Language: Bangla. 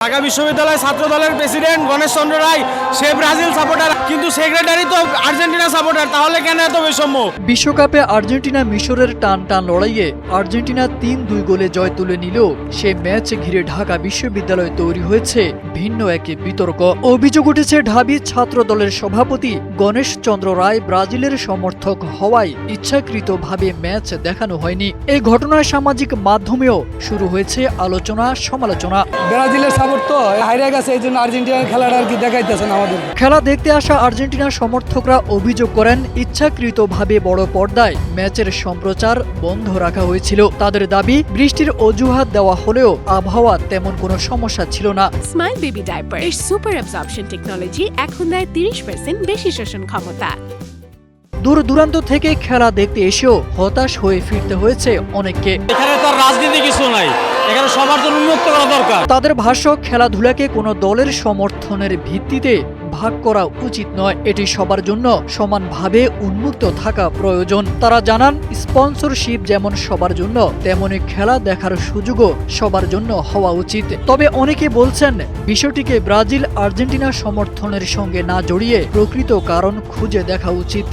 ঢাকা বিশ্ববিদ্যালয় ছাত্র দলের প্রেসিডেন্ট গণেশ চন্দ্র রায় সে ব্রাজিল সাপোর্টার, কিন্তু সেক্রেটারি তো আর্জেন্টিনা সাপোর্টার। তাহলে কেন এত বৈষম্য? বিশ্বকাপে আর্জেন্টিনা মিশরের টান লড়াইয়ে আর্জেন্টিনা ৩-২ গোলে জয় তুলে নিলেও সে ম্যাচ ঘিরে ঢাকা বিশ্ববিদ্যালয়ে তৈরি হয়েছে ভিন্ন এক বিতর্ক। অভিযোগ উঠেছে ঢাবি ছাত্র দলের সভাপতি গণেশ চন্দ্র রায় ব্রাজিলের সমর্থক হওয়ায় ইচ্ছাকৃতভাবে ম্যাচ দেখানো হয়নি। এই ঘটনায় সামাজিক মাধ্যমেও শুরু হয়েছে আলোচনা সমালোচনা। ব্রাজিলের সাপোর্ট তো হাইরে গেছে, এই জন্য আর্জেন্টিনার খেলাটা আর কি দেখাইতেছে না আমাদের। খেলা দেখতে আসা আর্জেন্টিনার সমর্থকরা অভিযোগ করেন ইচ্ছাকৃতভাবে বড় পর্দায় ম্যাচের সম্প্রচার বন্ধ রাখা হয়েছিল। তাদের দাবি বৃষ্টির অজুহাত দেওয়া হলেও আবহাওয়া তেমন কোনো সমস্যা ছিল না। স্মাইল বেবি ডাইপার এর সুপার অ্যাবজর্পশন টেকনোলজি এখন দেয় 30% বেশি শোষণ ক্ষমতা। দূর দূরান্ত থেকে খেলা দেখতে এসেও হতাশ হয়ে ফিরতে হয়েছে অনেককে। এখানে তো রাজনীতি কিছু নাই, এখানে সবার জন্য উন্মুক্ত করা দরকার। তাদের ভাষ্য, খেলাধুলাকে কোনো দলের সমর্থনের ভিত্তিতে ভাগ করা উচিত নয়, এটি সবার জন্য সমানভাবে উন্মুক্ত থাকা প্রয়োজন। তারা জানান, স্পন্সরশিপ যেমন সবার জন্য, তেমনি খেলা দেখার সুযোগও সবার জন্য হওয়া উচিত। তবে অনেকে বলছেন বিষয়টিকে ব্রাজিল আর্জেন্টিনা সমর্থনের সঙ্গে না জড়িয়ে প্রকৃত কারণ খুঁজে দেখা উচিত।